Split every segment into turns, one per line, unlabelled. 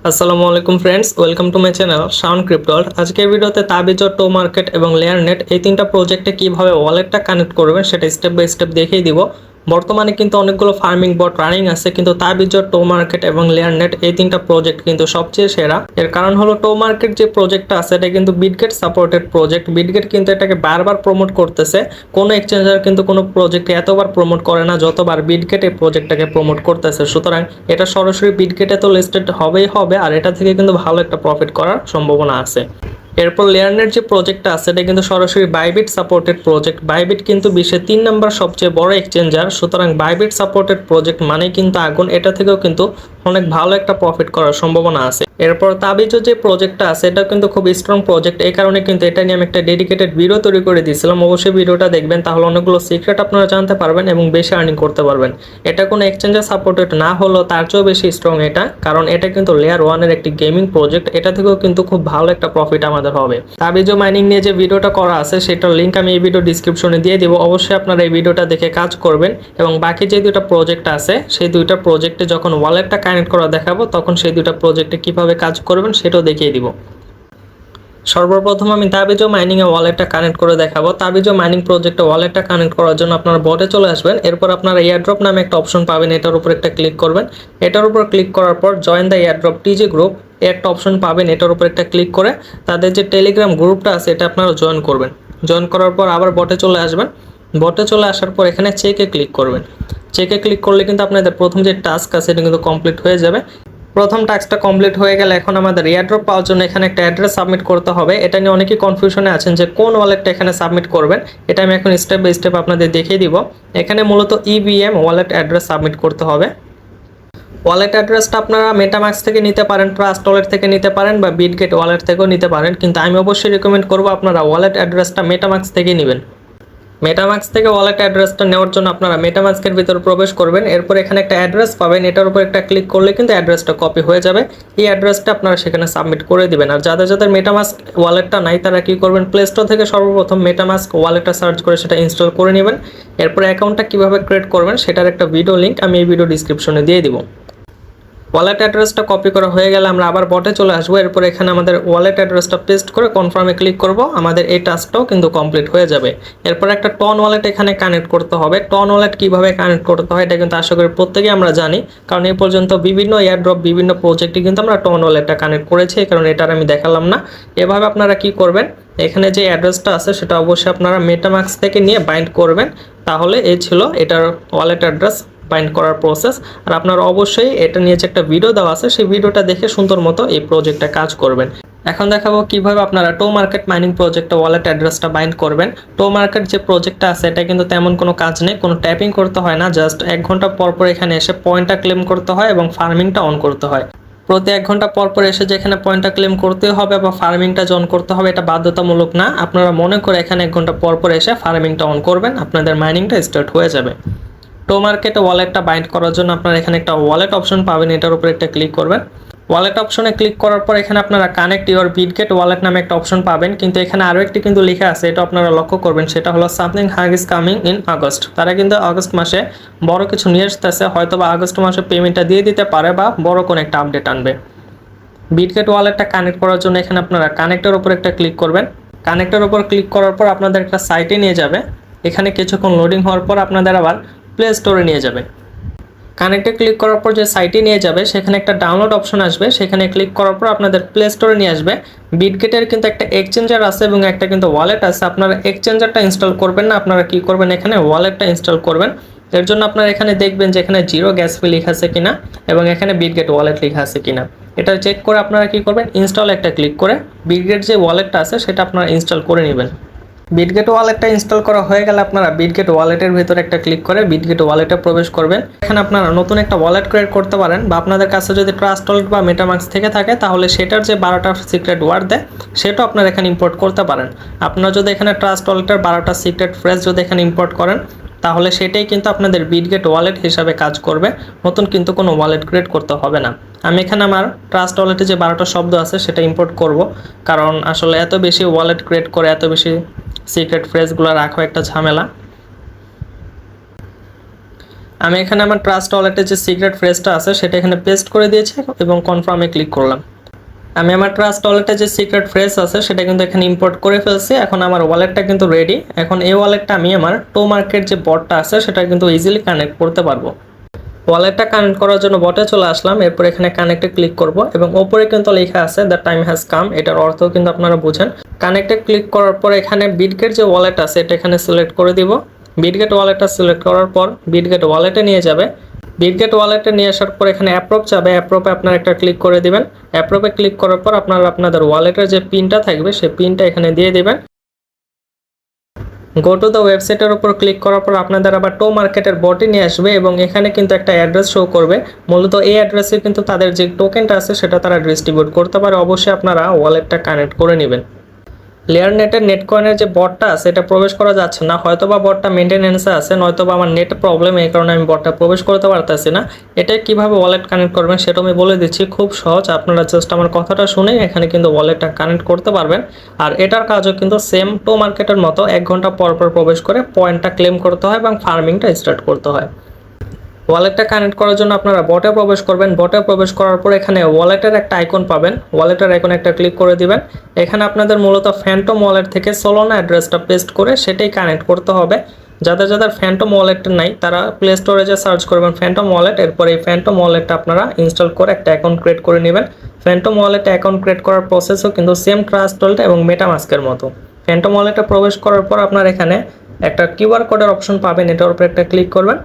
আসসালামু আলাইকুম friends, welcome to my channel sound crypto. আজকের ভিডিওতে তাবিজ, টো মার্কেট এবং লেয়ার নেট এই তিনটা প্রজেক্টে কিভাবে ওয়ালেটটা কানেক্ট করবেন সেটা স্টেপ বাই স্টেপ দেখিয়ে দিব। বর্তমানে কিন্তু অনেকগুলো ফার্মিং বট রানিং আছে, কিন্তু তাবিজ, টো মার্কেট এবং লেয়ার নেট এই তিনটা প্রজেক্ট কিন্তু সবচেয়ে সেরা। এর কারণ হলো টো মার্কেট যে প্রজেক্টটা আছে এটা কিন্তু বিটগেট সাপোর্টেড প্রজেক্ট। বিটগেট কিন্তু এটাকে বারবার প্রমোট করতেছে। কোনো এক্সচেঞ্জার কিন্তু কোনো প্রজেক্টে এতবার প্রমোট করে না যতবার বিটগেট এই প্রজেক্টটাকে প্রমোট করতেছে। সুতরাং এটা সরাসরি বিটগেটে তো লিস্টেড হবেই হবে, আর এটা থেকে কিন্তু ভালো একটা প্রফিট করার সম্ভাবনা আছে। এরপর লেয়ারনেট যে প্রজেক্টটা আছে এটা কিন্তু সরাসরি বাইবিট সাপোর্টেড প্রজেক্ট। বাইবিট কিন্তু বিশ্বের 3 নম্বর সবচেয়ে বড় এক্সচেঞ্জার, সুতরাং বাইবিট সাপোর্টেড প্রজেক্ট মানেই কিন্তু আগুন। এটা থেকেও কিন্তু অনেক ভালো একটা প্রফিট করার সম্ভাবনা আছে। এরপর তাবিজও যে প্রজেক্টটা আছে এটা কিন্তু খুব স্ট্রং প্রজেক্ট, এই কারণে কিন্তু এটা নিয়ে আমি একটা ডেডিকেটেড ভিডিও তৈরি করে দিয়েছিলাম। অবশ্যই ভিডিওটা দেখবেন, তাহলে অনেকগুলো সিক্রেট আপনারা জানতে পারবেন এবং বেশি আর্নিং করতে পারবেন। এটা কোনো এক্সচেঞ্জার সাপোর্টেড না হলেও তার চেয়েও বেশি স্ট্রং এটা, কারণ এটা কিন্তু লেয়ার 1 এর একটি গেমিং প্রজেক্ট। এটা থেকেও কিন্তু খুব ভালো একটা প্রফিট আমাদের হবে। তাবিজও মাইনিং নিয়ে যে ভিডিওটা করা আছে সেটার লিঙ্ক আমি এই ভিডিও ডিসক্রিপশনে দিয়ে দিব। অবশ্যই আপনারা এই ভিডিওটা দেখে কাজ করবেন এবং বাকি যে দুইটা প্রজেক্ট আছে সেই দুইটা প্রজেক্টে যখন ওয়ালেটটা কানেক্ট করা দেখাবো তখন সেই দুইটা প্রজেক্টে কিভাবে কাজ করবেন সেটাও দেখিয়ে দিব। সর্বপ্রথম আমি তাবিজও মাইনিং এ ওয়ালেটটা কানেক্ট করে দেখাবো। তাবিজও মাইনিং প্রজেক্টে ওয়ালেটটা কানেক্ট করার জন্য আপনারা বটে চলে আসবেন। এরপর আপনারা এয়ারড্রপ নামে একটা অপশন পাবেন, এটার উপর একটা ক্লিক করবেন। এটার উপর ক্লিক করার পর জয়েন দ্য এয়ারড্রপ টিজি গ্রুপ একটা অপশন পাবেন, এটার উপর একটা ক্লিক করে তাদের যে টেলিগ্রাম গ্রুপটা আছে এটা আপনারা জয়েন করবেন। জয়েন করার পর আবার বটে চলে আসবেন। বটে চলে আসার পর এখানে চেকে ক্লিক করবেন। চেকে ক্লিক করলে কিন্তু আপনাদের প্রথম যে টাস্ক আছে এটা কিন্তু কমপ্লিট হয়ে যাবে। প্রথম টাস্কটা কমপ্লিট হয়ে গেলে এখন আমাদের এয়ারড্রপ পাওয়ার জন্য এখানে একটা অ্যাড্রেস সাবমিট করতে হবে। এটা নিয়ে অনেকেই কনফিউশনে আছেন যে কোন ওয়ালেটটা এখানে সাবমিট করবেন। এটা আমি এখন স্টেপ বাই স্টেপ আপনাদের দেখিয়ে দিব। এখানে মূলত ইভিএম ওয়ালেট অ্যাড্রেস সাবমিট করতে হবে। ওয়ালেট অ্যাড্রেসটা আপনারা মেটামাক্স থেকে নিতে পারেন, ট্রাস্ট ওয়ালেট থেকে নিতে পারেন বা বিটগেট ওয়ালেট থেকেও নিতে পারেন, কিন্তু আমি অবশ্যই রিকমেন্ড করব আপনারা ওয়ালেট অ্যাড্রেসটা মেটামাক্স থেকে নেবেন। মেটামাক্স থেকে ওয়ালেট অ্যাড্রেসটা নেওয়ার জন্য আপনারা মেটামাস্কের ভিতর প্রবেশ করবেন। এরপর এখানে একটা অ্যাড্রেস পাবেন, এটার উপর একটা ক্লিক করলে কিন্তু অ্যাড্রেসটা কপি হয়ে যাবে। এই অ্যাড্রেসটা আপনারা সেখানে সাবমিট করে দিবেন। আর যাদের যাদের মেটামাস্ক ওয়ালেটটা নাই তারা কি করবেন, প্লে স্টোর থেকে সর্বপ্রথম মেটামাস্ক ওয়ালেটটা সার্চ করে সেটা ইনস্টল করে নেবেন। এরপর অ্যাকাউন্টটা কিভাবে ক্রিয়েট করবেন সেটার একটা ভিডিও লিঙ্ক আমি এই ভিডিও ডিসক্রিপশনে দিয়ে দিব। ওয়ালেট অ্যাড্রেসটা কপি করা হয়ে গেলে আমরা আবার বটে চলে আসবো। এরপর এখানে আমাদের ওয়ালেট অ্যাড্রেসটা পেস্ট করে কনফার্মে ক্লিক করব। আমাদের এই টাস্কটাও কিন্তু কমপ্লিট হয়ে যাবে। এরপর একটা টন ওয়ালেট এখানে কানেক্ট করতে হবে। টন ওয়ালেট কিভাবে কানেক্ট করতে হয় এটা কিন্তু আশা করি প্রত্যেকেই আমরা জানি, কারণ এই পর্যন্ত বিভিন্ন এয়ারড্রপ বিভিন্ন প্রজেক্টে কিন্তু আমরা টন ওয়ালেটটা কানেক্ট করেছি, এই কারণে এটার আমি দেখালাম না। এভাবে আপনারা কি করবেন, এখানে যে অ্যাড্রেসটা আছে সেটা অবশ্যই আপনারা মেটামাক্স থেকে নিয়ে বাইন্ড করবেন। তাহলে এই ছিল এটার ওয়ালেট অ্যাড্রেস বাইন্ড করার প্রসেস। আর আপনারা অবশ্যই এটা নিয়ে যে একটা ভিডিও দেওয়া আছে সেই ভিডিওটা দেখে সুন্দর মতো এই প্রজেক্টটা কাজ করবেন। এখন দেখাবো কিভাবে আপনারা টো মার্কেট মাইনিং প্রজেক্টে ওয়ালেট অ্যাড্রেসটা বাইন্ড করবেন। টো মার্কেট যে প্রজেক্টটা আছে এটা কিন্তু তেমন কোনো কাজ নেই, কোনো ট্যাপিং করতে হয় না। জাস্ট 1 ঘন্টা পর পর এখানে এসে পয়েন্টটা ক্লেম করতে হয় এবং ফার্মিংটা অন করতে হয়। প্রতি 1 ঘন্টা পর পর এসে যেখানে পয়েন্টটা ক্লেম করতে হবে বা ফার্মিংটা অন করতে হবে এটা বাধ্যতামূলক না। আপনারা মনে করে এখানে 1 ঘন্টা পর পর এসে ফার্মিংটা অন করবেন, আপনাদের মাইনিংটা স্টার্ট হয়ে যাবে। টো মার্কেটে ওয়ালেটটা বাইন্ড করার জন্য আপনারা এখানে একটা ওয়ালেট অপশন পাবেন, এটার উপর একটা ক্লিক করবেন। ওয়ালেট অপশনে ক্লিক করার পর এখানে আপনারা কানেক্ট ইউর বিটগেট ওয়ালেট নামে একটা অপশন পাবেন, কিন্তু এখানে আরও একটি কিন্তু লেখা আছে, এটা আপনারা লক্ষ্য করবেন। সেটা হলো something huge is coming in August. তারা কিন্তু আগস্ট মাসে বড় কিছু নিয়ে আসতেছে, হয়তো বা আগস্ট মাসে পেমেন্টটা দিয়ে দিতে পারে বা বড় কোনো একটা আপডেট আনবে। বিটগেট ওয়ালেটটা কানেক্ট করার জন্য এখানে আপনারা কানেক্টের উপর একটা ক্লিক করবেন। কানেক্টের উপর ক্লিক করার পর আপনাদের একটা সাইটে নিয়ে যাবে। এখানে কিছুক্ষণ লোডিং হওয়ার পর আপনাদের আবার প্লে স্টোরে নিয়ে যাবে। কানেক্টে ক্লিক করার পর যে সাইটে নিয়ে যাবে সেখানে একটা ডাউনলোড অপশন আসবে, সেখানে ক্লিক করার পর আপনাদের প্লে স্টোরে নিয়ে আসবে। বিটগেটের কিন্তু একটা এক্সচেঞ্জার আছে এবং একটা কিন্তু ওয়ালেট আছে। আপনারা এক্সচেঞ্জারটা ইনস্টল করবেন না, আপনারা কি করবেন এখানে ওয়ালেটটা ইনস্টল করবেন। এর জন্য আপনারা এখানে দেখবেন যে এখানে জিরো গ্যাস ফি লেখা আছে কিনা এবং এখানে বিটগেট ওয়ালেট লেখা আছে কিনা। এটা চেক করে আপনারা কি করবেন, ইনস্টল একটা ক্লিক করে বিটগেট যে ওয়ালেটটা আছে সেটা আপনারা ইনস্টল করে নেবেন। বিটগেট ওয়ালেটটা ইনস্টল করা হয়ে গেলে আপনারা বিটগেট ওয়ালেটের ভিতরে একটা ক্লিক করে বিটগেট ওয়ালেটে প্রবেশ করবেন। এখানে আপনারা নতুন একটা ওয়ালেট ক্রিয়েট করতে পারেন, বা আপনাদের কাছে যদি ট্রাস্ট ওয়ালেট বা মেটামাক্স থেকে থাকে তাহলে সেটার যে 12টা সিক্রেট ওয়ার্ড দেয় সেটাও আপনারা এখানে ইম্পোর্ট করতে পারেন। আপনারা যদি এখানে ট্রাস্ট ওয়ালেটের 12টা সিক্রেট ফ্রেজ যদি এখানে ইম্পোর্ট করেন তাহলে সেটাই কিন্তু আপনাদের বিটগেট ওয়ালেট হিসাবে কাজ করবে, নতুন কিন্তু কোনো ওয়ালেট ক্রিয়েট করতে হবে না। আমি এখানে আমার ট্রাস্ট ওয়ালেটে যে 12টা শব্দ আছে সেটা ইম্পোর্ট করব, কারণ আসলে এত বেশি ওয়ালেট ক্রিয়েট করে এত বেশি সিক্রেট ফ্রেজগুলো রাখা একটা ঝামেলা। আমি এখানে আমার ট্রাস্ট ওয়ালেটের যে সিক্রেট ফ্রেজটা আছে সেটা এখানে পেস্ট করে দিয়েছি এবং কনফার্মে ক্লিক করলাম। আমি আমার ট্রাস্ট ওয়ালেটের যে সিক্রেট ফ্রেজ আছে সেটা কিন্তু এখানে ইম্পোর্ট করে ফেলছি। এখন আমার ওয়ালেটটা কিন্তু রেডি। এখন এই ওয়ালেটটা আমি আমার টো মার্কেট যে বটটা আছে সেটা কিন্তু ইজিলি কানেক্ট করতে পারবো। ওয়ালেটটা কানেক্ট করার জন্য বটে চলে আসলাম, এরপর এখানে কানেক্টে ক্লিক করব এবং ওপরে কিন্তু লেখা আছে দ্য টাইম হ্যাজ কাম, এটার অর্থ কিন্তু আপনারা বুঝেন। কানেক্টে ক্লিক করার পর এখানে বিটগেট যে ওয়ালেট আছে এটা এখানে সিলেক্ট করে দিব। বিটগেট ওয়ালেটটা সিলেক্ট করার পর বিটগেট ওয়ালেটে নিয়ে যাবে। বিটগেট ওয়ালেটে নিয়ে আসার পর এখানে অ্যাপ্রুভ যাবে, অ্যাপ্রুভে আপনারা একটা ক্লিক করে দিবেন। অ্যাপ্রুভে ক্লিক করার পর আপনারা আপনাদের ওয়ালেটের যে পিনটা থাকবে সেই পিনটা এখানে দিয়ে দিবেন। গো টু দ্য ওয়েবসাইটের উপর ক্লিক করার পর আপনাদের আবার টো মার্কেটের বটে নিয়ে আসবে এবং এখানে কিন্তু একটা অ্যাড্রেস শো করবে। মূলত এই অ্যাড্রেসে কিন্তু তাদের যে টোকেনটা আছে সেটা তারা ডিস্ট্রিবিউট করতে পারে। অবশ্যই আপনারা ওয়ালেটটা কানেক্ট করে নেবেন। লেয়ার নেটের নেট কয়েনের যে বটটা আছে এটা প্রবেশ করা যাচ্ছে না, হয়তোবা বটটা মেনটেনেন্সে আছে, নয়তোবা আমার নেট প্রবলেম, এই কারণে আমি বটটা প্রবেশ করতে পারতেছি না। এটা কিভাবে ওয়ালেট কানেক্ট করবেন সেটা আমি বলে দিচ্ছি, খুব সহজ। আপনারা জাস্ট আমার কথাটা শুনে এখানে কিন্তু ওয়ালেটটা কানেক্ট করতে পারবেন। আর এটার কাজও কিন্তু সেম টো মার্কেটের মতো 1 ঘন্টা পর পর প্রবেশ করে পয়েন্টটা ক্লেম করতে হয় এবং ফার্মিংটা স্টার্ট করতে হয়। ওয়ালেটটা কানেক্ট করার জন্য আপনারা বটে প্রবেশ করবেন। বটে প্রবেশ করার পর এখানে ওয়ালেটের একটা আইকন পাবেন, ওয়ালেটের আইকনে একটা ক্লিক করে দিবেন। এখানে আপনাদের মূলত ফ্যান্টম ওয়ালেট থেকে সোলোনা অ্যাড্রেসটা পেস্ট করে সেটাই কানেক্ট করতে হবে। যাদের যাদের ফ্যান্টম ওয়ালেটটা নাই তারা প্লে স্টোরেজে সার্চ করবেন ফ্যান্টম ওয়ালেট, এরপর এই ফ্যান্টম ওয়ালেটটা আপনারা ইনস্টল করে একটা অ্যাকাউন্ট ক্রিয়েট করে নেবেন। ফ্যান্টম ওয়ালেটে অ্যাকাউন্ট ক্রিয়েট করার প্রসেসও কিন্তু সেম ট্রাস্ট ওয়ালেট এবং মেটামাস্কের মতো। ফ্যান্টম ওয়ালেটে প্রবেশ করার পর আপনারা এখানে একটা কিউআর কোডের অপশন পাবেন, এটার উপর একটা ক্লিক করবেন।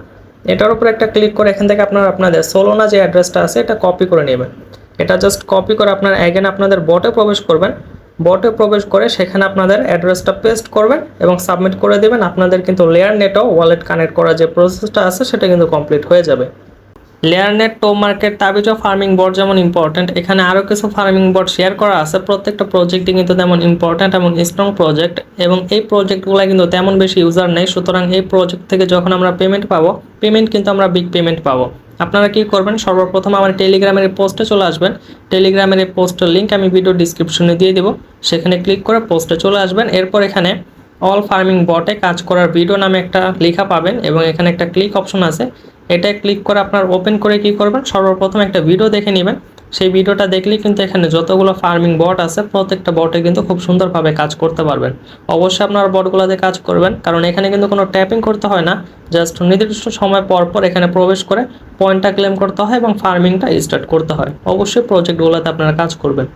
এটার উপর একটা ক্লিক করে এখান থেকে আপনারা আপনাদের সোলোনা যে অ্যাড্রেসটা আছে এটা কপি করে নেবেন। এটা জাস্ট কপি করে আপনারা অ্যাগেন আপনাদের বটে প্রবেশ করবেন। বটে প্রবেশ করে সেখানে আপনাদের অ্যাড্রেসটা পেস্ট করবেন এবং সাবমিট করে দেবেন। আপনাদের কিন্তু লেয়ার নেটও ওয়ালেট কানেক্ট করার যে প্রসেসটা আছে সেটা কিন্তু কমপ্লিট হয়ে যাবে। লেয়ার নেট, টো মার্কেট, তাবিজও ফার্মিং বট যেমন ইম্পর্ট্যান্ট, এখানে আরও কিছু ফার্মিং বট শেয়ার করা আছে। প্রত্যেকটা প্রজেক্টই কিন্তু তেমন ইম্পর্ট্যান্ট এবং স্ট্রং প্রজেক্ট এবং এই প্রজেক্টগুলো কিন্তু তেমন বেশি ইউজার নেই। সুতরাং এই প্রজেক্ট থেকে যখন আমরা পেমেন্ট পাবো, পেমেন্ট কিন্তু আমরা বিগ পেমেন্ট পাবো। আপনারা কি করবেন, সর্বপ্রথম আমার টেলিগ্রামের এই পোস্টে চলে আসবেন। টেলিগ্রামের এই পোস্টের লিঙ্ক আমি ভিডিও ডিসক্রিপশনে দিয়ে দেবো, সেখানে ক্লিক করে পোস্টে চলে আসবেন। এরপর এখানে অল ফার্মিং বটে কাজ করার ভিডিও নামে একটা লেখা পাবেন এবং এখানে একটা ক্লিক অপশন আছে, এটা ক্লিক করে আপনার ওপেন করে কি করবেন, সর্বপ্রথম একটা ভিডিও দেখে নেবেন। সেই ভিডিওটা দেখলেই কিন্তু এখানে যতগুলো ফার্মিং বট আছে প্রত্যেকটা বটে কিন্তু খুব সুন্দরভাবে কাজ করতে পারবেন। অবশ্যই আপনার বটগুলোতে কাজ করবেন, কারণ এখানে কিন্তু কোনো ট্যাপিং করতে হয় না, জাস্ট নির্দিষ্ট সময় পর পর এখানে প্রবেশ করে পয়েন্টটা ক্লেম করতে হয় এবং ফার্মিংটা স্টার্ট করতে হয়। অবশ্যই প্রজেক্টগুলোতে আপনারা কাজ করবেন।